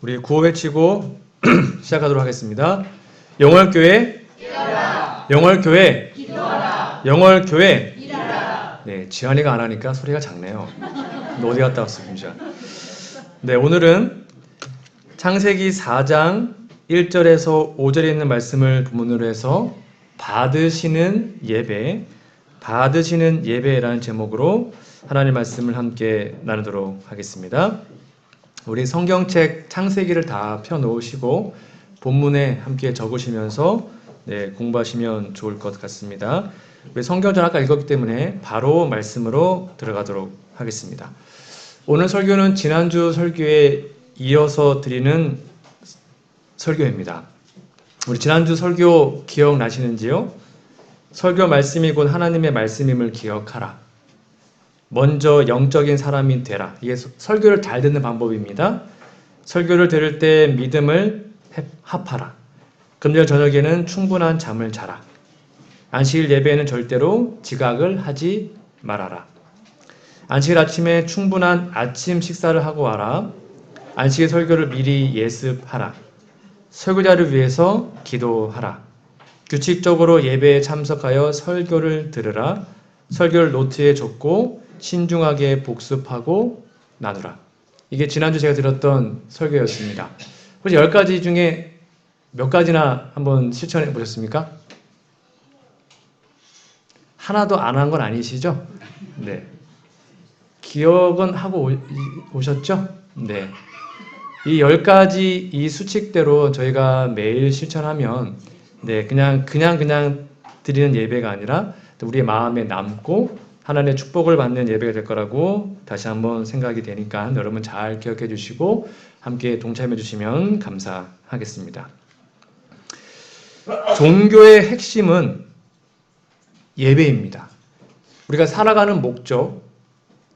우리 구호 외치고 시작하도록 하겠습니다. 영월교회, 영월교회, 영월교회. 네, 지한이가 안 하니까 소리가 작네요. 너 어디 갔다 왔어, 김지한? 네, 오늘은 창세기 4장 1절에서 5절에 있는 말씀을 본문으로 해서 받으시는 예배, 받으시는 예배라는 제목으로 하나님의 말씀을 함께 나누도록 하겠습니다. 우리 성경책 창세기를 다 펴놓으시고 본문에 함께 적으시면서 공부하시면 좋을 것 같습니다. 우리 성경전 아까 읽었기 때문에 바로 말씀으로 들어가도록 하겠습니다. 오늘 설교는 지난주 설교에 이어서 드리는 설교입니다. 우리 지난주 설교 기억나시는지요? 설교 말씀이 곧 하나님의 말씀임을 기억하라. 먼저 영적인 사람이 되라. 이게 설교를 잘 듣는 방법입니다. 설교를 들을 때 믿음을 합하라. 금요일 저녁에는 충분한 잠을 자라. 안식일 예배에는 절대로 지각을 하지 말아라. 안식일 아침에 충분한 아침 식사를 하고 와라. 안식일 설교를 미리 예습하라. 설교자를 위해서 기도하라. 규칙적으로 예배에 참석하여 설교를 들으라. 설교를 노트에 적고 신중하게 복습하고 나누라. 이게 지난주 제가 드렸던 설교였습니다. 혹시 10가지 중에 몇 가지나 한번 실천해 보셨습니까? 하나도 안 한 건 아니시죠? 네. 기억은 하고 오셨죠? 네. 이 10가지 이 수칙대로 저희가 매일 실천하면 그냥 드리는 예배가 아니라 우리의 마음에 남고 하나님의 축복을 받는 예배가 될 거라고 다시 한번 생각이 되니까 여러분 잘 기억해 주시고 함께 동참해 주시면 감사하겠습니다. 종교의 핵심은 예배입니다. 우리가 살아가는 목적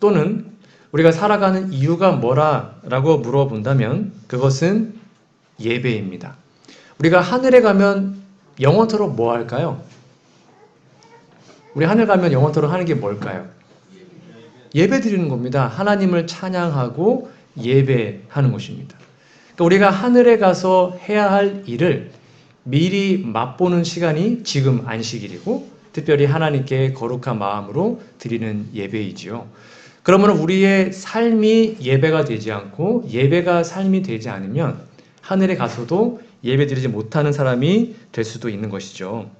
또는 우리가 살아가는 이유가 뭐라고 물어본다면 그것은 예배입니다. 우리가 하늘에 가면 영원토록 뭐 할까요? 우리 하늘 가면 영원토록 하는 게 뭘까요? 예배 드리는 겁니다. 하나님을 찬양하고 예배하는 것입니다. 그러니까 우리가 하늘에 가서 해야 할 일을 미리 맛보는 시간이 지금 안식일이고 특별히 하나님께 거룩한 마음으로 드리는 예배이지요. 그러면 우리의 삶이 예배가 되지 않고 예배가 삶이 되지 않으면 하늘에 가서도 예배 드리지 못하는 사람이 될 수도 있는 것이죠.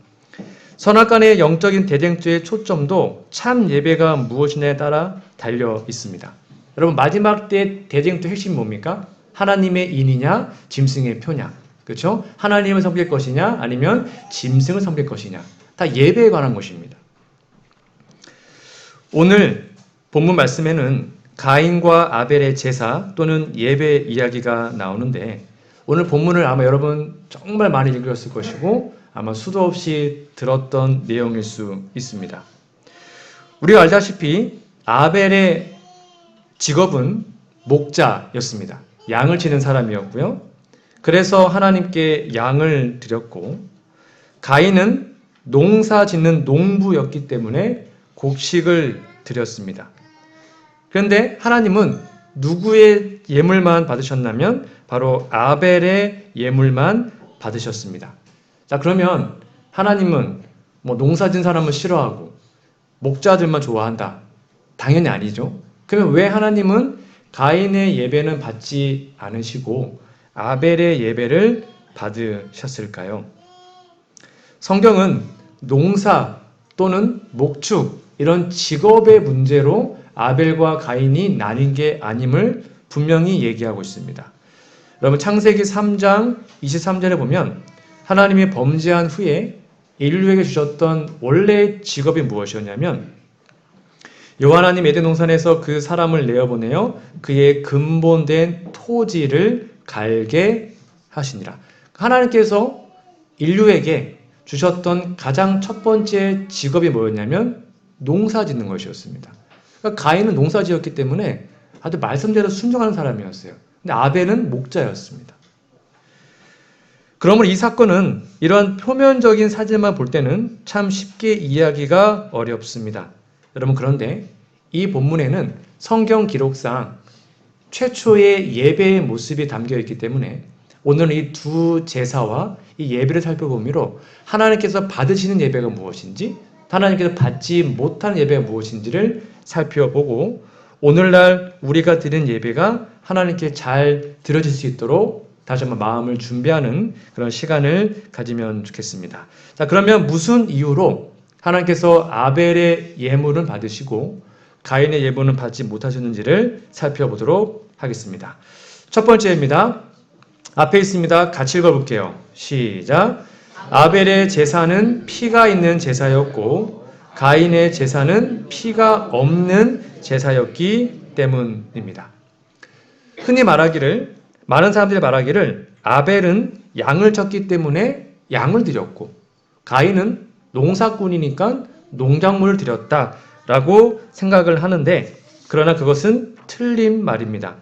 선악간의 영적인 대쟁투의 초점도 참 예배가 무엇이냐에 따라 달려 있습니다. 여러분 마지막 때 대쟁투 핵심이 뭡니까? 하나님의 인이냐 짐승의 표냐. 그렇죠? 하나님을 섬길 것이냐 아니면 짐승을 섬길 것이냐. 다 예배에 관한 것입니다. 오늘 본문 말씀에는 가인과 아벨의 제사 또는 예배 이야기가 나오는데 오늘 본문을 아마 여러분 정말 많이 읽으셨을 것이고 아마 수도 없이 들었던 내용일 수 있습니다. 우리가 알다시피 아벨의 직업은 목자였습니다. 양을 치는 사람이었고요. 그래서 하나님께 양을 드렸고 가인은 농사 짓는 농부였기 때문에 곡식을 드렸습니다. 그런데 하나님은 누구의 예물만 받으셨냐면 바로 아벨의 예물만 받으셨습니다. 자, 그러면 하나님은 농사 짓는 사람은 싫어하고 목자들만 좋아한다. 당연히 아니죠. 그러면 왜 하나님은 가인의 예배는 받지 않으시고 아벨의 예배를 받으셨을까요? 성경은 농사 또는 목축 이런 직업의 문제로 아벨과 가인이 나뉜 게 아님을 분명히 얘기하고 있습니다. 여러분 창세기 3장 23절에 보면 하나님이 범죄한 후에 인류에게 주셨던 원래의 직업이 무엇이었냐면 여호와 하나님 에덴 동산에서 그 사람을 내어보내어 그의 근본된 토지를 갈게 하시니라. 하나님께서 인류에게 주셨던 가장 첫 번째 직업이 뭐였냐면 농사 짓는 것이었습니다. 그러니까 가인은 농사 지었기 때문에 아주 말씀대로 순종하는 사람이었어요. 근데 아벨은 목자였습니다. 그러므로 이 사건은 이러한 표면적인 사실만 볼 때는 참 쉽게 이해하기가 어렵습니다. 여러분 그런데 이 본문에는 성경 기록상 최초의 예배의 모습이 담겨 있기 때문에 오늘은 이 두 제사와 이 예배를 살펴보므로 하나님께서 받으시는 예배가 무엇인지, 하나님께서 받지 못하는 예배가 무엇인지를 살펴보고, 오늘날 우리가 드리는 예배가 하나님께 잘 드려질 수 있도록 다시 한번 마음을 준비하는 그런 시간을 가지면 좋겠습니다. 자, 그러면 무슨 이유로 하나님께서 아벨의 예물은 받으시고 가인의 예물은 받지 못하셨는지를 살펴보도록 하겠습니다. 첫 번째입니다. 앞에 있습니다. 같이 읽어볼게요. 시작. 아벨의 제사는 피가 있는 제사였고 가인의 제사는 피가 없는 제사였기 때문입니다. 흔히 말하기를, 많은 사람들이 말하기를 아벨은 양을 쳤기 때문에 양을 드렸고 가인은 농사꾼이니까 농작물을 드렸다라고 생각을 하는데, 그러나 그것은 틀린 말입니다.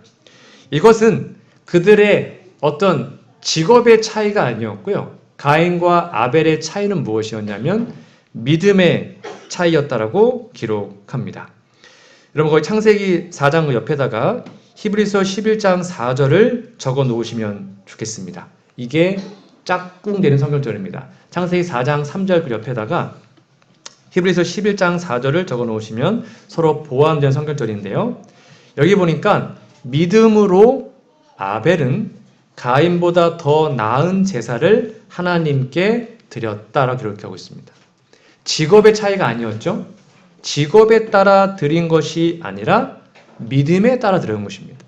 이것은 그들의 어떤 직업의 차이가 아니었고요. 가인과 아벨의 차이는 무엇이었냐면 믿음의 차이였다라고 기록합니다. 여러분 거기 창세기 4장 옆에다가 히브리서 11장 4절을 적어 놓으시면 좋겠습니다. 이게 짝꿍되는 성경절입니다. 창세기 4장 3절 그 옆에다가 히브리서 11장 4절을 적어 놓으시면 서로 보완된 성경절인데요. 여기 보니까 믿음으로 아벨은 가인보다 더 나은 제사를 하나님께 드렸다라고 기록하고 있습니다. 직업의 차이가 아니었죠. 직업에 따라 드린 것이 아니라 믿음에 따라 드린 것입니다.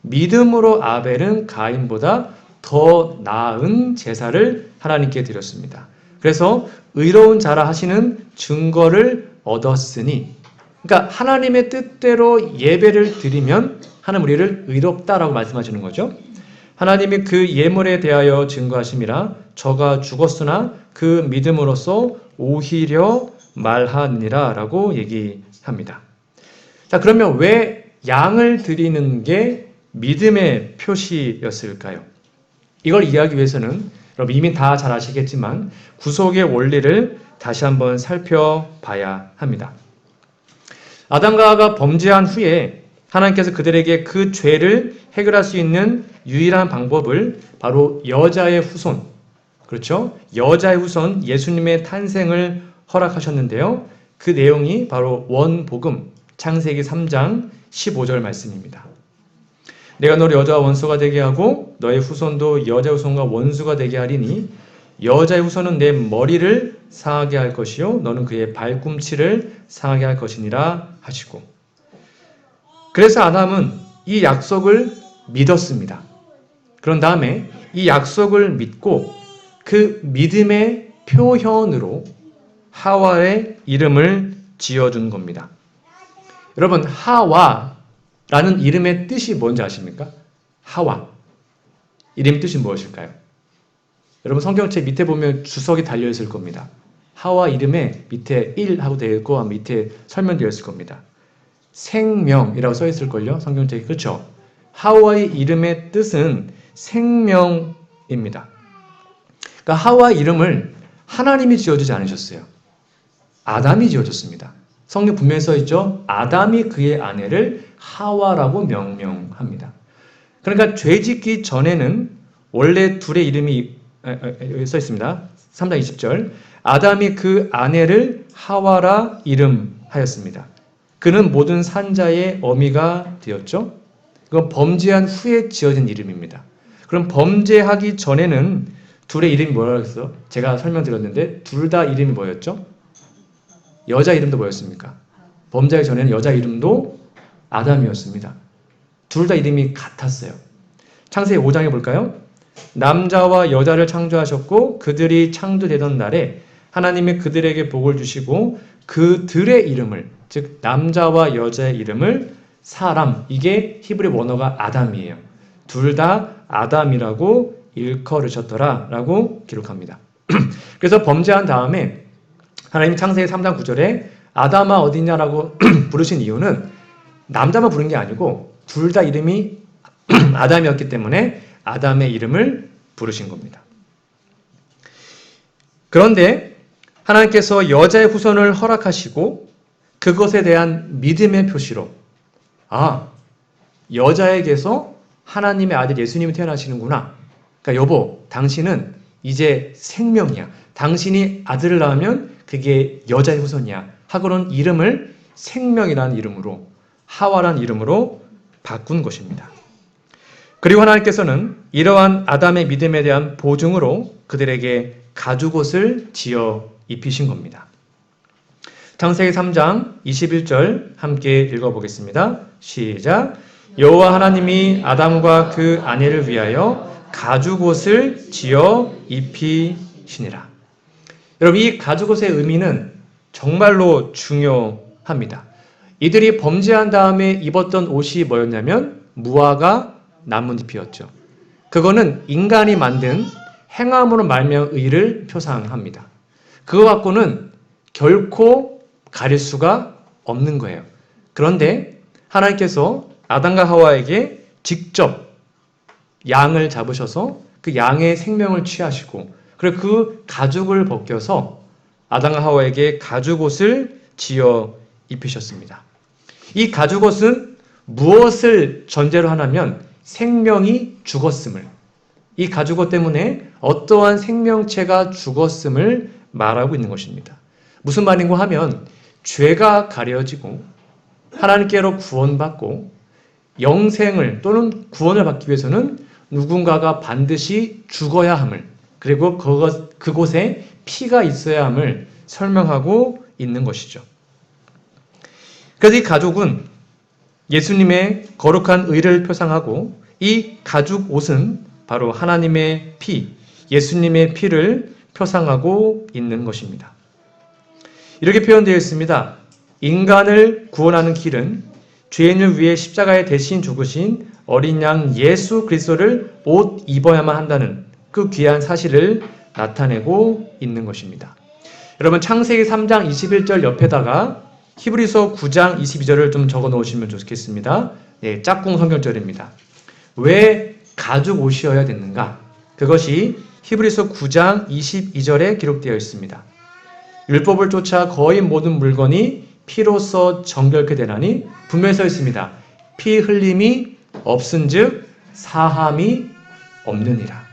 믿음으로 아벨은 가인보다 더 나은 제사를 하나님께 드렸습니다. 그래서 의로운 자라 하시는 증거를 얻었으니, 그러니까 하나님의 뜻대로 예배를 드리면 하나님 우리를 의롭다라고 말씀하시는 거죠. 하나님이 그 예물에 대하여 증거하심이라 저가 죽었으나 그 믿음으로써 오히려 말하니라 라고 얘기합니다. 자, 그러면 왜 양을 드리는 게 믿음의 표시였을까요? 이걸 이해하기 위해서는 여러분 이미 다 잘 아시겠지만 구속의 원리를 다시 한번 살펴봐야 합니다. 아담과 하와가 범죄한 후에 하나님께서 그들에게 그 죄를 해결할 수 있는 유일한 방법을 바로 여자의 후손, 그렇죠? 여자의 후손 예수님의 탄생을 허락하셨는데요. 그 내용이 바로 원복음 창세기 3장 15절 말씀입니다. 내가 너를 여자와 원수가 되게 하고 너의 후손도 여자의 후손과 원수가 되게 하리니 여자의 후손은 내 머리를 상하게 할 것이요 너는 그의 발꿈치를 상하게 할 것이니라 하시고, 그래서 아담은 이 약속을 믿었습니다. 그런 다음에 이 약속을 믿고 그 믿음의 표현으로 하와의 이름을 지어준 겁니다. 여러분 하와라는 이름의 뜻이 뭔지 아십니까? 하와 이름 뜻이 무엇일까요? 여러분 성경책 밑에 보면 주석이 달려있을 겁니다. 하와 이름에 밑에 1하고 되어 있고 밑에 설명되어 있을 겁니다. 생명이라고 써 있을걸요? 성경책이. 그렇죠? 하와의 이름의 뜻은 생명입니다. 그러니까 하와 이름을 하나님이 지어주지 않으셨어요. 아담이 지어줬습니다. 성경 분명히 써 있죠? 아담이 그의 아내를 하와라고 명명합니다. 그러니까 죄 짓기 전에는 원래 둘의 이름이 여기 써 있습니다. 3장 20절. 아담이 그 아내를 하와라 이름하였습니다. 그는 모든 산자의 어미가 되었죠. 그건 범죄한 후에 지어진 이름입니다. 그럼 범죄하기 전에는 둘의 이름이 뭐라고 했어? 제가 설명드렸는데 둘 다 이름이 뭐였죠? 여자 이름도 뭐였습니까? 범죄하기 전에는 여자 이름도 아담이었습니다. 둘 다 이름이 같았어요. 창세기 5장에 볼까요? 남자와 여자를 창조하셨고 그들이 창조되던 날에 하나님이 그들에게 복을 주시고 그들의 이름을, 즉 남자와 여자의 이름을 사람, 이게 히브리 원어가 아담이에요. 둘 다 아담이라고 일컬으셨더라 라고 기록합니다. 그래서 범죄한 다음에 하나님 창세기 3장 9절에 아담아 어디냐라고 부르신 이유는 남자만 부른 게 아니고 둘 다 이름이 아담이었기 때문에 아담의 이름을 부르신 겁니다. 그런데 하나님께서 여자의 후손을 허락하시고 그것에 대한 믿음의 표시로 여자에게서 하나님의 아들 예수님이 태어나시는구나. 그러니까 여보, 당신은 이제 생명이야. 당신이 아들을 낳으면 그게 여자의 후손이야. 하고는 이름을 생명이라는 이름으로, 하와라는 이름으로 바꾼 것입니다. 그리고 하나님께서는 이러한 아담의 믿음에 대한 보증으로 그들에게 가죽옷을 지어 입히신 겁니다. 창세기 3장 21절 함께 읽어보겠습니다. 시작. 여호와 하나님이 아담과 그 아내를 위하여 가죽옷을 지어 입히시니라. 여러분, 이 가죽옷의 의미는 정말로 중요합니다. 이들이 범죄한 다음에 입었던 옷이 뭐였냐면 무화과 나뭇잎이었죠. 그거는 인간이 만든 행함으로 말미암은 의를 표상합니다. 그거 갖고는 결코 가릴 수가 없는 거예요. 그런데 하나님께서 아담과 하와에게 직접 양을 잡으셔서 그 양의 생명을 취하시고 그리고 그 가죽을 벗겨서 아담과 하와에게 가죽옷을 지어 입히셨습니다. 이 가죽옷은 무엇을 전제로 하냐면 생명이 죽었음을, 이 가죽옷 때문에 어떠한 생명체가 죽었음을 말하고 있는 것입니다. 무슨 말인가 하면 죄가 가려지고 하나님께로 구원받고 영생을 또는 구원을 받기 위해서는 누군가가 반드시 죽어야 함을, 그리고 그곳에 피가 있어야 함을 설명하고 있는 것이죠. 그래서 이 가죽은 예수님의 거룩한 의를 표상하고 이 가죽 옷은 바로 하나님의 피, 예수님의 피를 표상하고 있는 것입니다. 이렇게 표현되어 있습니다. 인간을 구원하는 길은 죄인을 위해 십자가에 대신 죽으신 어린 양 예수 그리스도를 옷 입어야만 한다는 그 귀한 사실을 나타내고 있는 것입니다. 여러분, 창세기 3장 21절 옆에다가 히브리서 9장 22절을 좀 적어 놓으시면 좋겠습니다. 네, 짝꿍 성경절입니다. 왜 가죽 옷이어야 됐는가? 그것이 히브리서 9장 22절에 기록되어 있습니다. 율법을 쫓아 거의 모든 물건이 피로써 정결케 되나니 분명히 써 있습니다. 피 흘림이 없은즉 사함이 없느니라.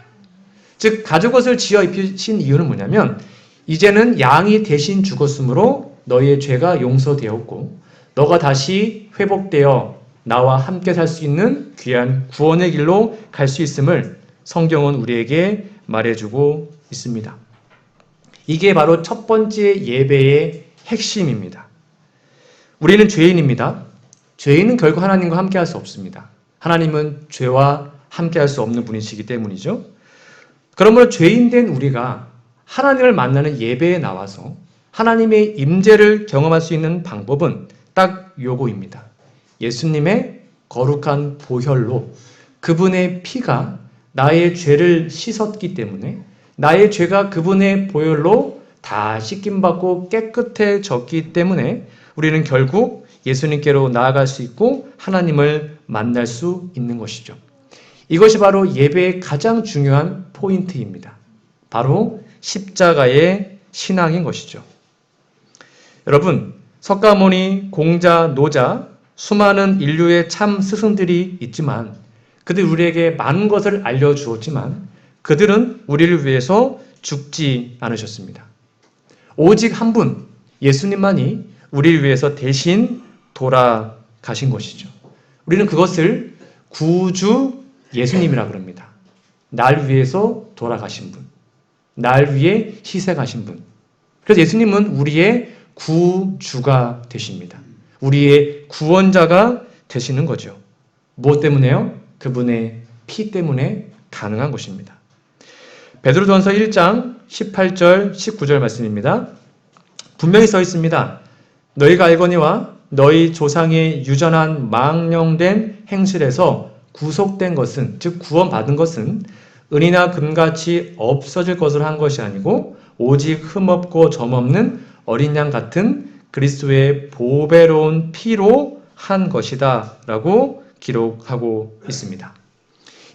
즉 가죽옷을 지어 입히신 이유는 뭐냐면 이제는 양이 대신 죽었으므로 너희의 죄가 용서되었고 너가 다시 회복되어 나와 함께 살 수 있는 귀한 구원의 길로 갈 수 있음을 성경은 우리에게 말해주고 있습니다. 이게 바로 첫 번째 예배의 핵심입니다. 우리는 죄인입니다. 죄인은 결국 하나님과 함께 할 수 없습니다. 하나님은 죄와 함께 할 수 없는 분이시기 때문이죠. 그러므로 죄인된 우리가 하나님을 만나는 예배에 나와서 하나님의 임재를 경험할 수 있는 방법은 딱 요거입니다. 예수님의 거룩한 보혈로 그분의 피가 나의 죄를 씻었기 때문에 나의 죄가 그분의 보혈로 다 씻김받고 깨끗해졌기 때문에 우리는 결국 예수님께로 나아갈 수 있고 하나님을 만날 수 있는 것이죠. 이것이 바로 예배의 가장 중요한 포인트입니다. 바로 십자가의 신앙인 것이죠. 여러분, 석가모니, 공자, 노자, 수많은 인류의 참 스승들이 있지만 그들 우리에게 많은 것을 알려주었지만 그들은 우리를 위해서 죽지 않으셨습니다. 오직 한 분, 예수님만이 우리를 위해서 대신 돌아가신 것이죠. 우리는 그것을 구주 예수님이라 그럽니다. 날 위해서 돌아가신 분, 날 위해 희생하신 분. 그래서 예수님은 우리의 구주가 되십니다. 우리의 구원자가 되시는 거죠. 무엇 때문에요? 그분의 피 때문에 가능한 것입니다. 베드로전서 1장 18절 19절 말씀입니다. 분명히 써 있습니다. 너희가 알거니와 너희 조상의 유전한 망령된 행실에서 구속된 것은, 즉 구원받은 것은 은이나 금같이 없어질 것을 한 것이 아니고 오직 흠없고 점없는 어린 양 같은 그리스도의 보배로운 피로 한 것이다 라고 기록하고 있습니다.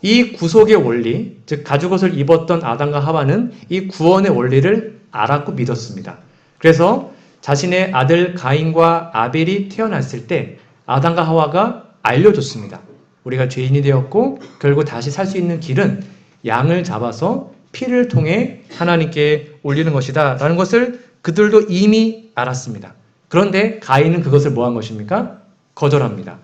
이 구속의 원리, 즉 가죽옷을 입었던 아담과 하와는 이 구원의 원리를 알았고 믿었습니다. 그래서 자신의 아들 가인과 아벨이 태어났을 때 아담과 하와가 알려줬습니다. 우리가 죄인이 되었고 결국 다시 살 수 있는 길은 양을 잡아서 피를 통해 하나님께 올리는 것이다 라는 것을 그들도 이미 알았습니다. 그런데 가인은 그것을 뭐 한 것입니까? 거절합니다.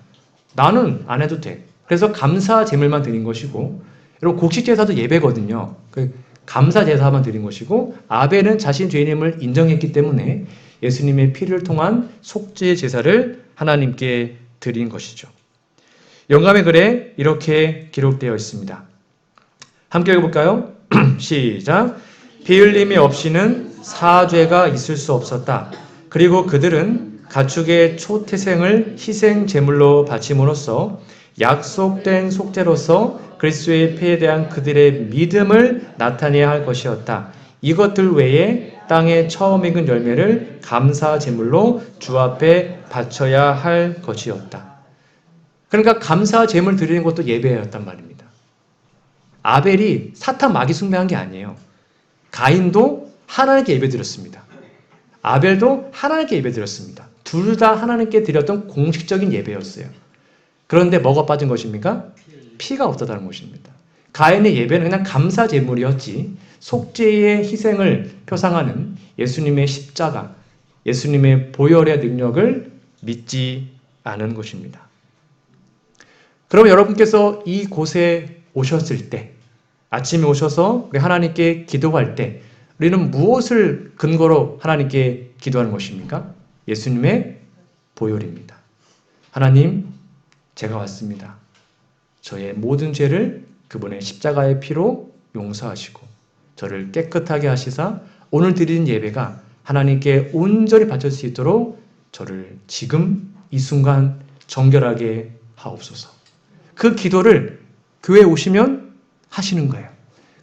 나는 안 해도 돼. 그래서 감사 제물만 드린 것이고, 여러분 곡식 제사도 예배거든요. 그 감사 제사만 드린 것이고, 아벨은 자신 죄인임을 인정했기 때문에 예수님의 피를 통한 속죄 제사를 하나님께 드린 것이죠. 영감의 글에 이렇게 기록되어 있습니다. 함께 읽어볼까요? 시작. 피 흘림이 없이는 사죄가 있을 수 없었다. 그리고 그들은 가축의 초태생을 희생 제물로 바침으로써 약속된 속죄로서 그리스도의 피에 대한 그들의 믿음을 나타내야 할 것이었다. 이것들 외에 땅에 처음 익은 열매를 감사 제물로 주 앞에 바쳐야 할 것이었다. 그러니까 감사 제물 드리는 것도 예배였단 말입니다. 아벨이 사탄 마귀 숭배한 게 아니에요. 가인도 하나님께 예배드렸습니다. 아벨도 하나님께 예배드렸습니다. 둘 다 하나님께 드렸던 공식적인 예배였어요. 그런데 뭐가 빠진 것입니까? 피가 없었다는 것입니다. 가인의 예배는 그냥 감사 제물이었지 속죄의 희생을 표상하는 예수님의 십자가, 예수님의 보혈의 능력을 믿지 않은 것입니다. 그럼 여러분께서 이곳에 오셨을 때, 아침에 오셔서 우리 하나님께 기도할 때 우리는 무엇을 근거로 하나님께 기도하는 것입니까? 예수님의 보혈입니다. 하나님, 제가 왔습니다. 저의 모든 죄를 그분의 십자가의 피로 용서하시고 저를 깨끗하게 하시사 오늘 드리는 예배가 하나님께 온전히 바칠 수 있도록 저를 지금 이 순간 정결하게 하옵소서. 그 기도를 교회에 오시면 하시는 거예요.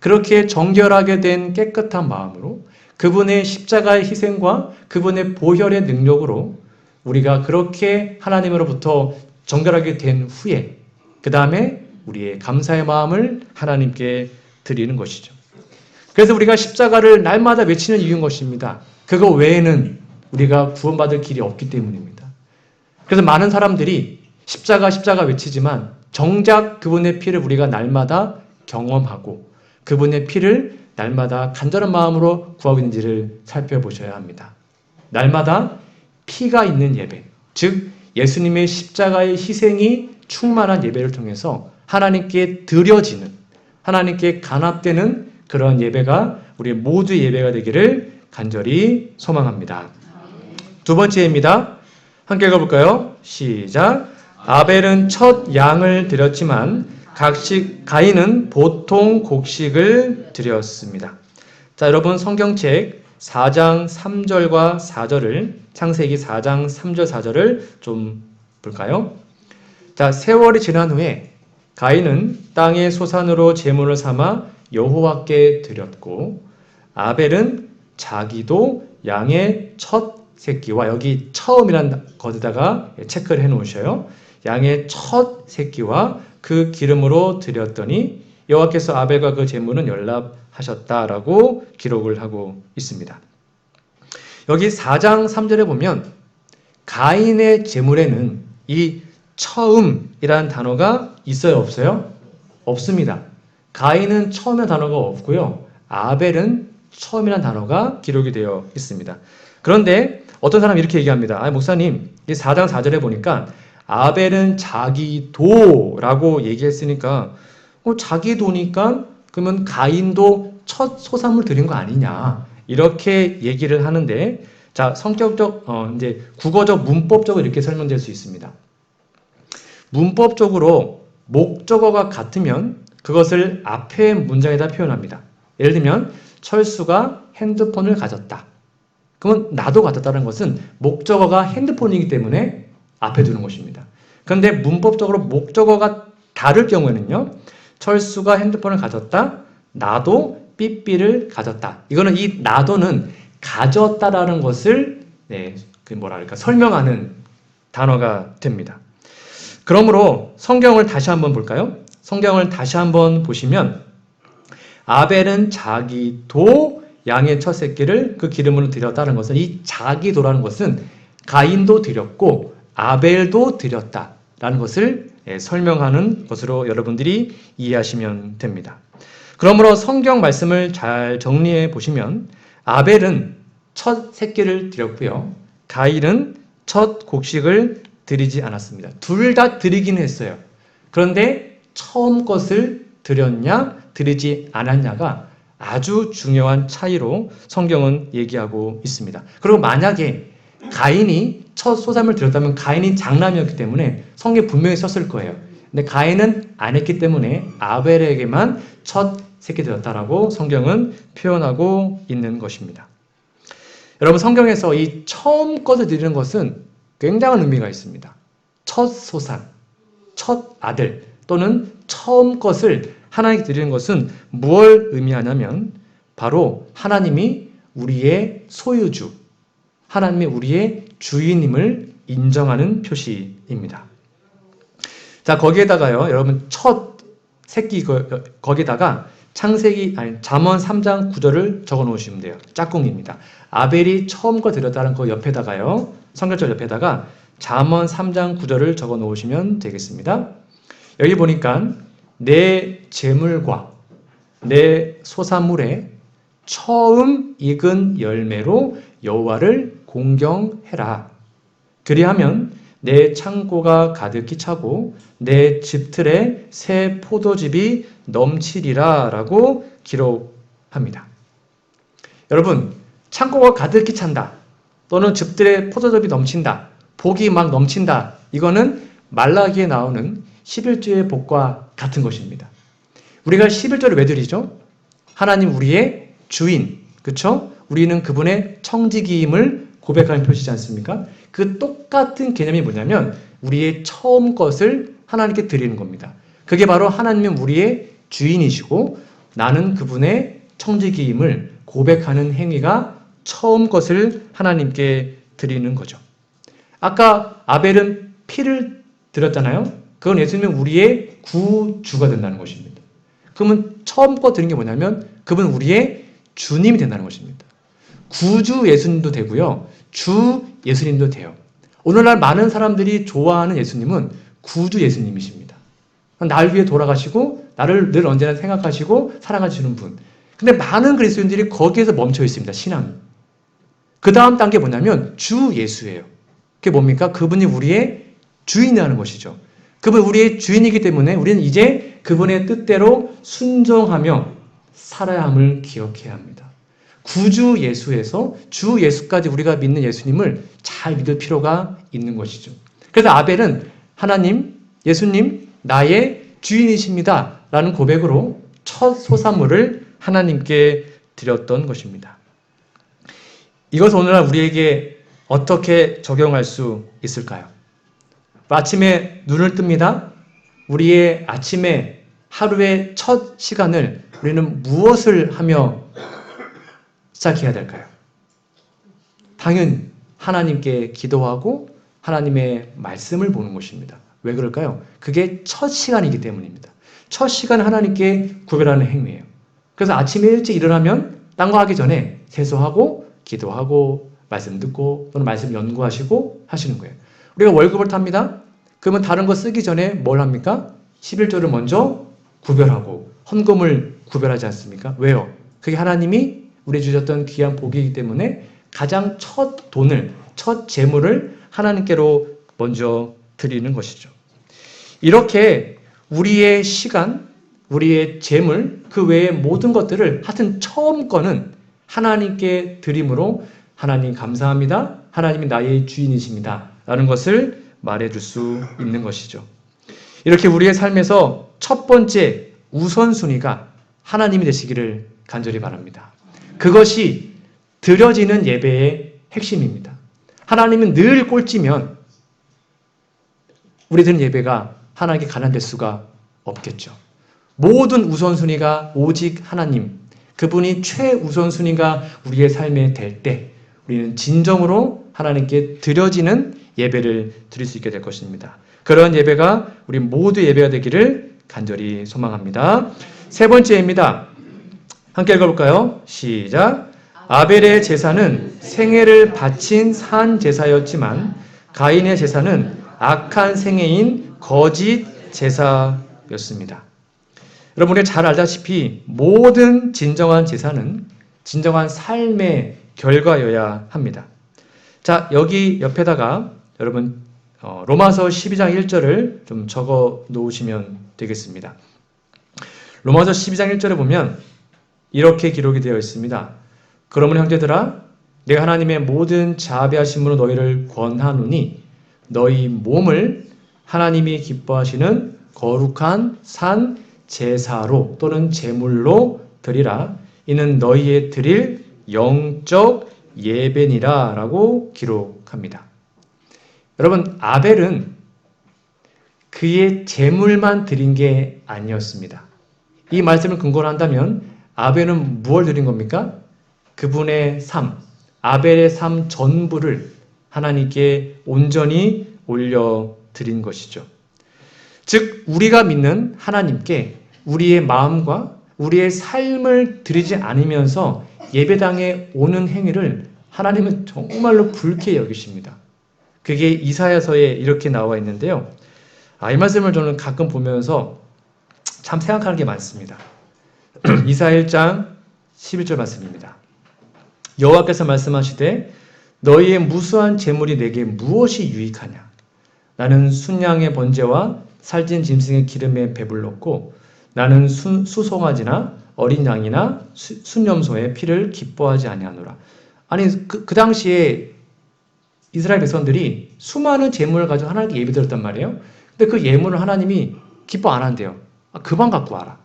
그렇게 정결하게 된 깨끗한 마음으로 그분의 십자가의 희생과 그분의 보혈의 능력으로 우리가 그렇게 하나님으로부터 정결하게 된 후에 그 다음에 우리의 감사의 마음을 하나님께 드리는 것이죠. 그래서 우리가 십자가를 날마다 외치는 이유인 것입니다. 그거 외에는 우리가 구원받을 길이 없기 때문입니다. 그래서 많은 사람들이 십자가 외치지만 정작 그분의 피를 우리가 날마다 경험하고 그분의 피를 날마다 간절한 마음으로 구하고 있는지를 살펴보셔야 합니다. 날마다 피가 있는 예배, 즉 예수님의 십자가의 희생이 충만한 예배를 통해서 하나님께 드려지는, 하나님께 간합되는 그런 예배가 우리 모두의 예배가 되기를 간절히 소망합니다. 두 번째입니다. 함께 읽어볼까요? 시작. 아벨은 첫 양을 드렸지만 가인은 보통 곡식을 드렸습니다. 자, 여러분 성경책 4장 3절과 4절을 창세기 4장 3절 4절을 좀 볼까요? 자, 세월이 지난 후에 가인은 땅의 소산으로 제물을 삼아 여호와께 드렸고 아벨은 자기도 양의 첫 새끼와 여기 처음이란 것에다가 체크를 해 놓으셔요. 양의 첫 새끼와 그 기름으로 드렸더니 여호와께서 아벨과 그 제물은 연락하셨다라고 기록을 하고 있습니다. 여기 4장 3절에 보면 가인의 제물에는 이 처음이라는 단어가 있어요, 없어요? 없습니다. 가인은 처음이라는 단어가 없고요. 아벨은 처음이라는 단어가 기록이 되어 있습니다. 그런데 어떤 사람이 이렇게 얘기합니다. 목사님, 이 4장 4절에 보니까 아벨은 자기 도라고 얘기했으니까 자기 도니까 그러면 가인도 첫 소산물 드린 거 아니냐 이렇게 얘기를 하는데 자 성격적 이제 국어적 문법적으로 이렇게 설명될 수 있습니다. 문법적으로 목적어가 같으면 그것을 앞에 문장에다 표현합니다. 예를 들면 철수가 핸드폰을 가졌다. 그러면 나도 가졌다는 것은 목적어가 핸드폰이기 때문에 앞에 두는 것입니다. 그런데 문법적으로 목적어가 다를 경우에는요. 철수가 핸드폰을 가졌다. 나도 삐삐를 가졌다. 이거는 이 나도는 가졌다라는 것을 설명하는 단어가 됩니다. 그러므로 성경을 다시 한번 볼까요? 성경을 다시 한번 보시면 아벨은 자기도 양의 첫 새끼를 그 기름으로 드렸다는 것은 이 자기도라는 것은 가인도 드렸고 아벨도 드렸다라는 것을 설명하는 것으로 여러분들이 이해하시면 됩니다. 그러므로 성경 말씀을 잘 정리해 보시면 아벨은 첫 새끼를 드렸고요. 가인은 첫 곡식을 드리지 않았습니다. 둘 다 드리긴 했어요. 그런데 처음 것을 드렸냐 드리지 않았냐가 아주 중요한 차이로 성경은 얘기하고 있습니다. 그리고 만약에 가인이 첫 소산을 드렸다면 가인이 장남이었기 때문에 성경에 분명히 썼을 거예요. 근데 가인은 안 했기 때문에 아벨에게만 첫 새끼 드렸다라고 성경은 표현하고 있는 것입니다. 여러분, 성경에서 이 처음 것을 드리는 것은 굉장한 의미가 있습니다. 첫 소산, 첫 아들 또는 처음 것을 하나님께 드리는 것은 무엇을 의미하냐면 바로 하나님이 우리의 소유주, 하나님이 우리의 주인임을 인정하는 표시입니다. 자, 거기에다가요, 여러분 첫 새끼 거기다가 잠언 3장 9절을 적어 놓으시면 돼요. 짝꿍입니다. 아벨이 처음 거 드렸다는 거 옆에다가요, 성경절 옆에다가 잠언 3장 9절을 적어 놓으시면 되겠습니다. 여기 보니까 내 재물과 내 소산물에 처음 익은 열매로 여호와를 공경해라. 그리하면 내 창고가 가득히 차고 내 집틀에 새 포도즙이 넘치리라 라고 기록합니다. 여러분, 창고가 가득히 찬다 또는 집들에 포도즙이 넘친다, 복이 막 넘친다, 이거는 말라기에 나오는 11조의 복과 같은 것입니다. 우리가 11조를 왜 드리죠? 하나님 우리의 주인, 그렇죠? 우리는 그분의 청지기임을 고백하는 표시지 않습니까? 그 똑같은 개념이 뭐냐면 우리의 처음 것을 하나님께 드리는 겁니다. 그게 바로 하나님은 우리의 주인이시고 나는 그분의 청지기임을 고백하는 행위가 처음 것을 하나님께 드리는 거죠. 아까 아벨은 피를 드렸잖아요. 그건 예수님은 우리의 구주가 된다는 것입니다. 그러면 처음 거 드린 게 뭐냐면 그분 우리의 주님이 된다는 것입니다. 구주 예수님도 되고요, 주 예수님도 돼요. 오늘날 많은 사람들이 좋아하는 예수님은 구주 예수님이십니다. 날 위해 돌아가시고 나를 늘 언제나 생각하시고 사랑하시는 분. 근데 많은 그리스도인들이 거기에서 멈춰 있습니다. 신앙이. 그 다음 단계 뭐냐면 주 예수예요. 그게 뭡니까? 그분이 우리의 주인이라는 것이죠. 그분 우리의 주인이기 때문에 우리는 이제 그분의 뜻대로 순종하며 살아야 함을 기억해야 합니다. 구주 예수에서 주 예수까지 우리가 믿는 예수님을 잘 믿을 필요가 있는 것이죠. 그래서 아벨은 하나님, 예수님, 나의 주인이십니다 라는 고백으로 첫 소산물을 하나님께 드렸던 것입니다. 이것을 오늘날 우리에게 어떻게 적용할 수 있을까요? 아침에 눈을 뜹니다. 우리의 아침에 하루의 첫 시간을 우리는 무엇을 하며 시작해야 될까요? 당연히 하나님께 기도하고 하나님의 말씀을 보는 것입니다. 왜 그럴까요? 그게 첫 시간이기 때문입니다. 첫 시간 하나님께 구별하는 행위예요. 그래서 아침에 일찍 일어나면 딴 거 하기 전에 세수하고 기도하고 말씀 듣고 또는 말씀 연구하시고 하시는 거예요. 우리가 월급을 탑니다. 그러면 다른 거 쓰기 전에 뭘 합니까? 11조를 먼저 구별하고 헌금을 구별하지 않습니까? 왜요? 그게 하나님이 우리 주셨던 귀한 복이기 때문에 가장 첫 돈을, 첫 재물을 하나님께로 먼저 드리는 것이죠. 이렇게 우리의 시간, 우리의 재물, 그 외의 모든 것들을 하여튼 처음 거는 하나님께 드림으로 하나님 감사합니다. 하나님이 나의 주인이십니다. 라는 것을 말해줄 수 있는 것이죠. 이렇게 우리의 삶에서 첫 번째 우선순위가 하나님이 되시기를 간절히 바랍니다. 그것이 드려지는 예배의 핵심입니다. 하나님은 늘 꼴찌면 우리 드리는 예배가 하나님께 가난될 수가 없겠죠. 모든 우선순위가 오직 하나님, 그분이 최우선순위가 우리의 삶에 될 때 우리는 진정으로 하나님께 드려지는 예배를 드릴 수 있게 될 것입니다. 그런 예배가 우리 모두 예배가 되기를 간절히 소망합니다. 세 번째입니다. 함께 읽어볼까요? 시작. 아벨의 제사는 생애를 바친 산 제사였지만 가인의 제사는 악한 생애인 거짓 제사였습니다. 여러분, 우리가 잘 알다시피 모든 진정한 제사는 진정한 삶의 결과여야 합니다. 자, 여기 옆에다가 여러분 로마서 12장 1절을 좀 적어 놓으시면 되겠습니다. 로마서 12장 1절에 보면 이렇게 기록이 되어 있습니다. 그러므로 형제들아, 내가 하나님의 모든 자비하심으로 너희를 권하노니 너희 몸을 하나님이 기뻐하시는 거룩한 산 제사로 또는 제물로 드리라. 이는 너희의 드릴 영적 예배니라 라고 기록합니다. 여러분, 아벨은 그의 제물만 드린 게 아니었습니다. 이 말씀을 근거로 한다면 아벨은 무엇을 드린 겁니까? 그분의 삶, 아벨의 삶 전부를 하나님께 온전히 올려드린 것이죠. 즉, 우리가 믿는 하나님께 우리의 마음과 우리의 삶을 드리지 않으면서 예배당에 오는 행위를 하나님은 정말로 불쾌히 여기십니다. 그게 이사야서에 이렇게 나와 있는데요. 이 말씀을 저는 가끔 보면서 참 생각하는 게 많습니다. 이사야 1장 11절 말씀입니다. 여호와께서 말씀하시되 너희의 무수한 재물이 내게 무엇이 유익하냐? 나는 순양의 번제와 살찐 짐승의 기름에 배불렀고 나는 수송아지나 어린 양이나 순염소의 피를 기뻐하지 아니하노라. 아니 그 당시에 이스라엘 백성들이 수많은 재물을 가지고 하나님께 예배드렸단 말이에요. 근데 그 예물을 하나님이 기뻐 안 한대요. 그만 갖고 와라.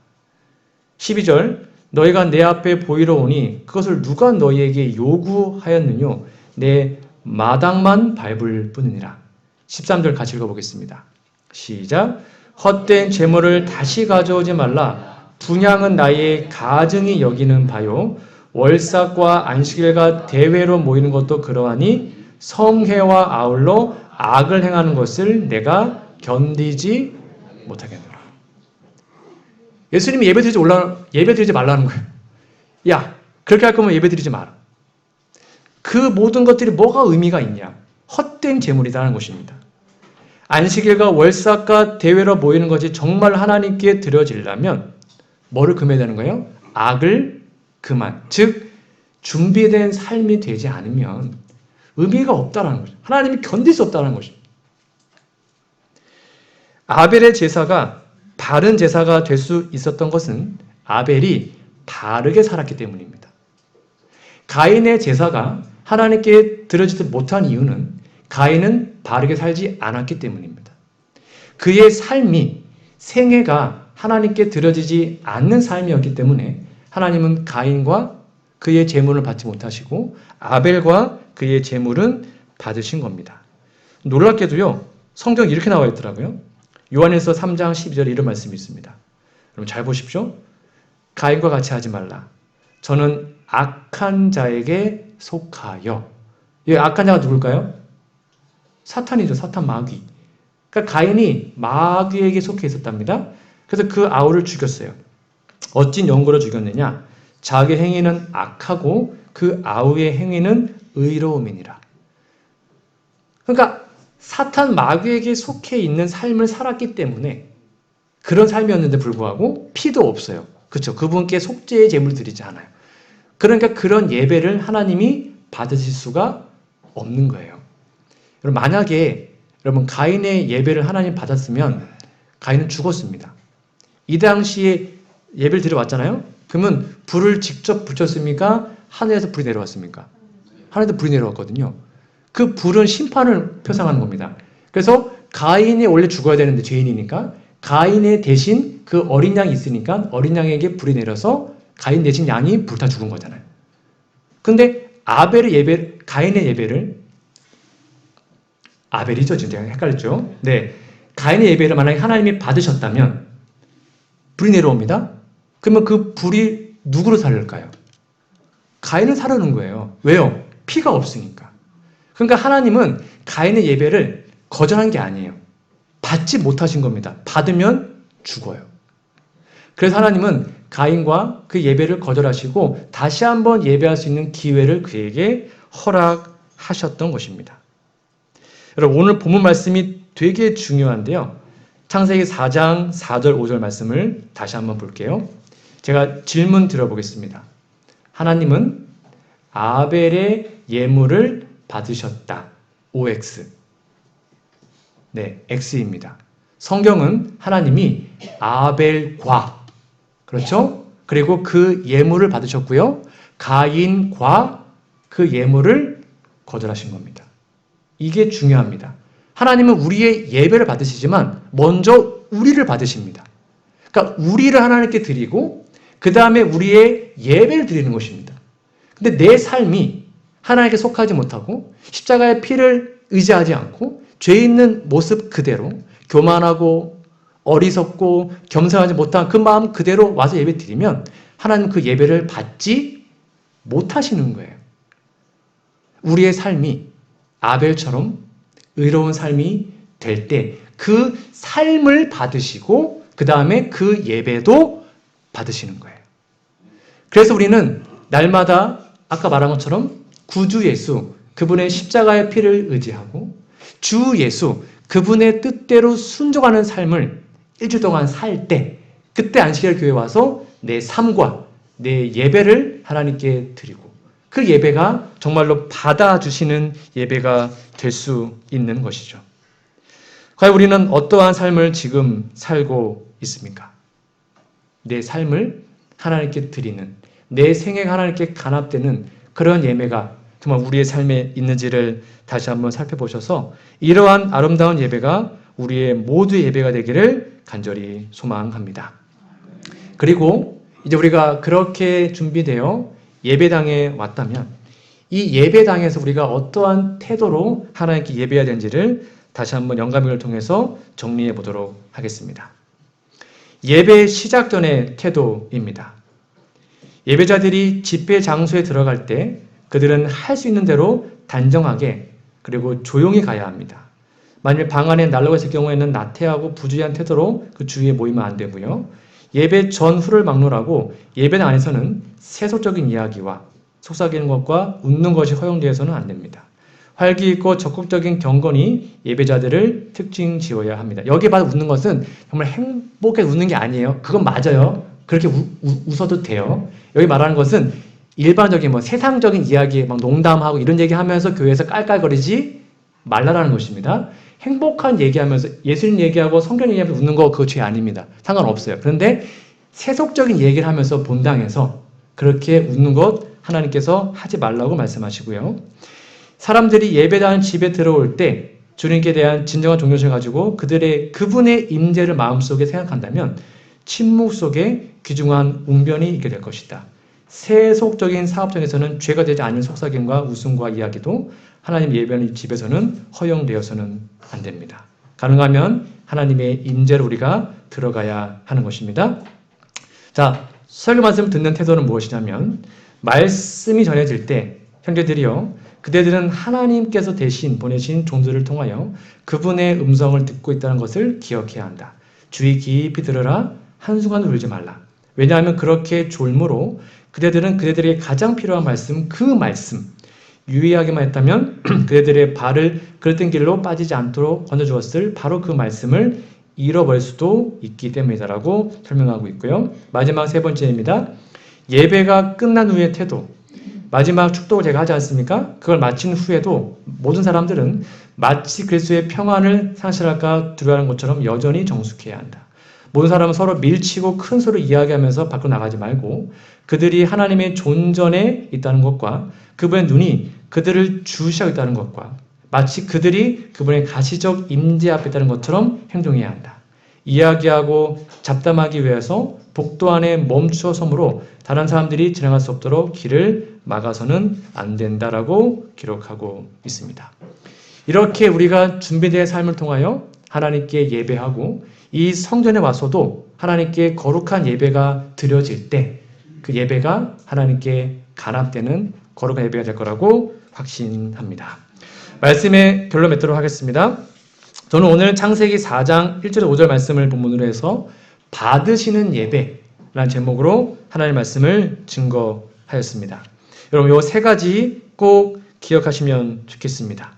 12절 너희가 내 앞에 보이러 오니 그것을 누가 너희에게 요구하였느뇨? 내 마당만 밟을 뿐이니라. 13절 같이 읽어보겠습니다. 시작. 헛된 재물을 다시 가져오지 말라. 분향은 나의 가증이 여기는 바요. 월삭과 안식일과 대회로 모이는 것도 그러하니 성회와 아울러 악을 행하는 것을 내가 견디지 못하겠노라. 예수님이 예배드리지 말라는 거예요. 야, 그렇게 할 거면 예배드리지 마라. 그 모든 것들이 뭐가 의미가 있냐? 헛된 재물이라는 것입니다. 안식일과 월삭과 대회로 모이는 것이 정말 하나님께 드려지려면 뭐를 금해야 되는 거예요? 악을 금한. 즉 준비된 삶이 되지 않으면 의미가 없다는 거죠. 하나님이 견딜 수 없다는 것입니다. 아벨의 제사가 바른 제사가 될 수 있었던 것은 아벨이 바르게 살았기 때문입니다. 가인의 제사가 하나님께 드려지지 못한 이유는 가인은 바르게 살지 않았기 때문입니다. 그의 삶이 생애가 하나님께 드려지지 않는 삶이었기 때문에 하나님은 가인과 그의 제물을 받지 못하시고 아벨과 그의 제물은 받으신 겁니다. 놀랍게도요. 성경에 이렇게 나와 있더라고요. 요한일서 3장 12절에 이런 말씀이 있습니다. 여러분 잘 보십시오. 가인과 같이 하지 말라. 저는 악한 자에게 속하여. 이 악한 자가 누굴까요? 사탄이죠. 사탄 마귀. 그러니까 가인이 마귀에게 속해 있었답니다. 그래서 그 아우를 죽였어요. 어찐 연고로 죽였느냐? 자기 행위는 악하고 그 아우의 행위는 의로움이니라. 그러니까 사탄 마귀에게 속해 있는 삶을 살았기 때문에 그런 삶이었는데 불구하고 피도 없어요. 그렇죠? 그분께 속죄의 제물을 드리지 않아요. 그러니까 그런 예배를 하나님이 받으실 수가 없는 거예요. 여러분 만약에 여러분 가인의 예배를 하나님 받았으면 가인은 죽었습니다. 이 당시에 예배를 드려왔잖아요. 그러면 불을 직접 붙였습니까? 하늘에서 불이 내려왔습니까? 하늘에서 불이 내려왔거든요. 그 불은 심판을 표상하는 겁니다. 그래서 가인이 원래 죽어야 되는데 죄인이니까 가인의 대신 그 어린 양이 있으니까 어린 양에게 불이 내려서 가인 대신 양이 불타 죽은 거잖아요. 근데 가인의 예배를 아벨이죠. 지금 제가 헷갈렸죠. 네. 가인의 예배를 만약에 하나님이 받으셨다면 불이 내려옵니다. 그러면 그 불이 누구로 살릴까요? 가인을 살르는 거예요. 왜요? 피가 없으니까. 그러니까 하나님은 가인의 예배를 거절한 게 아니에요. 받지 못하신 겁니다. 받으면 죽어요. 그래서 하나님은 가인과 그 예배를 거절하시고 다시 한번 예배할 수 있는 기회를 그에게 허락하셨던 것입니다. 여러분 오늘 본문 말씀이 되게 중요한데요. 창세기 4장 4절 5절 말씀을 다시 한번 볼게요. 제가 질문 드려보겠습니다. 하나님은 아벨의 예물을 받으셨다. OX. 네, X입니다. 성경은 하나님이 아벨과, 그렇죠? 그리고 그 예물을 받으셨고요. 가인과 그 예물을 거절하신 겁니다. 이게 중요합니다. 하나님은 우리의 예배를 받으시지만 먼저 우리를 받으십니다. 그러니까 우리를 하나님께 드리고 그 다음에 우리의 예배를 드리는 것입니다. 근데 내 삶이 하나님께 속하지 못하고 십자가의 피를 의지하지 않고 죄 있는 모습 그대로 교만하고 어리석고 겸손하지 못한 그 마음 그대로 와서 예배 드리면 하나님 그 예배를 받지 못하시는 거예요. 우리의 삶이 아벨처럼 의로운 삶이 될 때 그 삶을 받으시고 그 다음에 그 예배도 받으시는 거예요. 그래서 우리는 날마다 아까 말한 것처럼 구주 예수, 그분의 십자가의 피를 의지하고 주 예수, 그분의 뜻대로 순종하는 삶을 일주일 동안 살 때 그때 안식일 교회에 와서 내 삶과 내 예배를 하나님께 드리고 그 예배가 정말로 받아주시는 예배가 될 수 있는 것이죠. 과연 우리는 어떠한 삶을 지금 살고 있습니까? 내 삶을 하나님께 드리는, 내 생애가 하나님께 간합되는 그런 예배가 정말 우리의 삶에 있는지를 다시 한번 살펴보셔서 이러한 아름다운 예배가 우리의 모두의 예배가 되기를 간절히 소망합니다. 그리고 이제 우리가 그렇게 준비되어 예배당에 왔다면 이 예배당에서 우리가 어떠한 태도로 하나님께 예배해야 되는지를 다시 한번 영감을 통해서 정리해 보도록 하겠습니다. 예배 시작 전의 태도입니다. 예배자들이 집회 장소에 들어갈 때 그들은 할 수 있는 대로 단정하게 그리고 조용히 가야 합니다. 만일 방 안에 난로가 있을 경우에는 나태하고 부주의한 태도로 그 주위에 모이면 안 되고요. 예배 전후를 막론하고 예배당 안에서는 세속적인 이야기와 속삭이는 것과 웃는 것이 허용되어서는 안 됩니다. 활기 있고 적극적인 경건이 예배자들을 특징 지어야 합니다. 여기에 봐서 웃는 것은 정말 행복해 웃는 게 아니에요. 그건 맞아요. 그렇게 웃어도 돼요. 여기 말하는 것은 일반적인 세상적인 이야기, 막 농담하고 이런 얘기하면서 교회에서 깔깔거리지 말라라는 것입니다. 행복한 얘기하면서 예수님 얘기하고 성경 얘기하면서 웃는 거 그거 죄 아닙니다. 상관없어요. 그런데 세속적인 얘기를 하면서 본당에서 그렇게 웃는 것 하나님께서 하지 말라고 말씀하시고요. 사람들이 예배당 집에 들어올 때 주님께 대한 진정한 존경심을 가지고 그분의 임재를 마음속에 생각한다면 침묵 속에 귀중한 웅변이 있게 될 것이다. 세속적인 사업장에서는 죄가 되지 않는 속삭임과 웃음과 이야기도 하나님 예배하는 집에서는 허용되어서는 안 됩니다. 가능하면 하나님의 임재로 우리가 들어가야 하는 것입니다. 자, 설교 말씀을 듣는 태도는 무엇이냐면 말씀이 전해질 때 형제들이요, 그대들은 하나님께서 대신 보내신 종들을 통하여 그분의 음성을 듣고 있다는 것을 기억해야 한다. 주의 깊이 들으라, 한순간도 울지 말라. 왜냐하면 그렇게 졸므로 그대들은 그대들에게 가장 필요한 말씀, 그 말씀 유의하기만 했다면 그대들의 발을 그릇된 길로 빠지지 않도록 건져주었을 바로 그 말씀을 잃어버릴 수도 있기 때문이다라고 설명하고 있고요. 마지막 세 번째입니다. 예배가 끝난 후의 태도. 마지막 축도를 제가 하지 않습니까? 그걸 마친 후에도 모든 사람들은 마치 그리스도의 평안을 상실할까 두려워하는 것처럼 여전히 정숙해야 한다. 모든 사람은 서로 밀치고 큰 소리로 이야기하면서 밖으로 나가지 말고 그들이 하나님의 존전에 있다는 것과 그분의 눈이 그들을 주시하고 있다는 것과 마치 그들이 그분의 가시적 임재 앞에 있다는 것처럼 행동해야 한다. 이야기하고 잡담하기 위해서 복도 안에 멈추어 서므로 다른 사람들이 지나갈 수 없도록 길을 막아서는 안 된다라고 기록하고 있습니다. 이렇게 우리가 준비된 삶을 통하여 하나님께 예배하고 이 성전에 와서도 하나님께 거룩한 예배가 드려질 때 그 예배가 하나님께 간합되는 거룩한 예배가 될 거라고 확신합니다. 말씀의 결론 맺도록 하겠습니다. 저는 오늘 창세기 4장 1절 5절 말씀을 본문으로 해서 받으시는 예배라는 제목으로 하나님의 말씀을 증거하였습니다. 여러분 이 세 가지 꼭 기억하시면 좋겠습니다.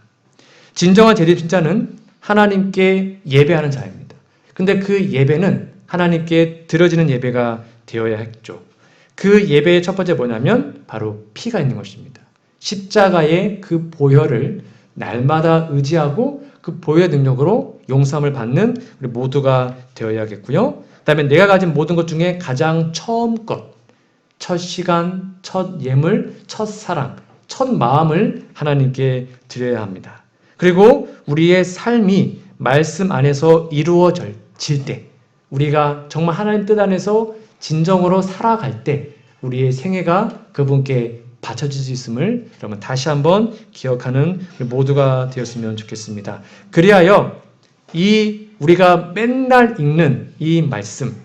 진정한 제립신자는 하나님께 예배하는 자입니다. 근데 그 예배는 하나님께 드려지는 예배가 되어야 했죠. 그 예배의 첫 번째 뭐냐면 바로 피가 있는 것입니다. 십자가의 그 보혈을 날마다 의지하고 그 보혈의 능력으로 용서함을 받는 우리 모두가 되어야겠고요. 그다음에 내가 가진 모든 것 중에 가장 처음 것, 첫 시간, 첫 예물, 첫 사랑, 첫 마음을 하나님께 드려야 합니다. 그리고 우리의 삶이 말씀 안에서 이루어질 때, 우리가 정말 하나님 뜻 안에서 진정으로 살아갈 때 우리의 생애가 그분께 바쳐질 수 있음을 여러분 다시 한번 기억하는 모두가 되었으면 좋겠습니다. 그리하여 이 우리가 맨날 읽는 이 말씀,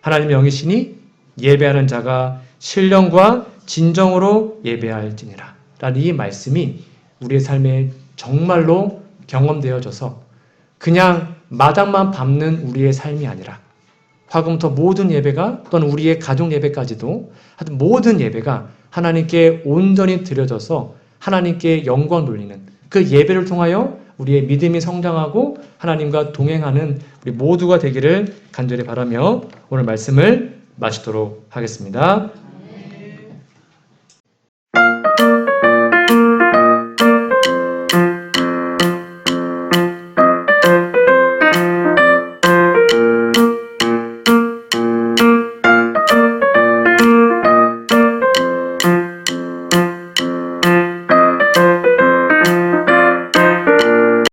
하나님의 영이시니 예배하는 자가 신령과 진정으로 예배할지니라 라는 이 말씀이 우리의 삶에 정말로 경험되어져서 그냥 마당만 밟는 우리의 삶이 아니라 화금부터 모든 예배가 또는 우리의 가족 예배까지도 하여튼 모든 예배가 하나님께 온전히 드려져서 하나님께 영광 돌리는 그 예배를 통하여 우리의 믿음이 성장하고 하나님과 동행하는 우리 모두가 되기를 간절히 바라며 오늘 말씀을 마치도록 하겠습니다.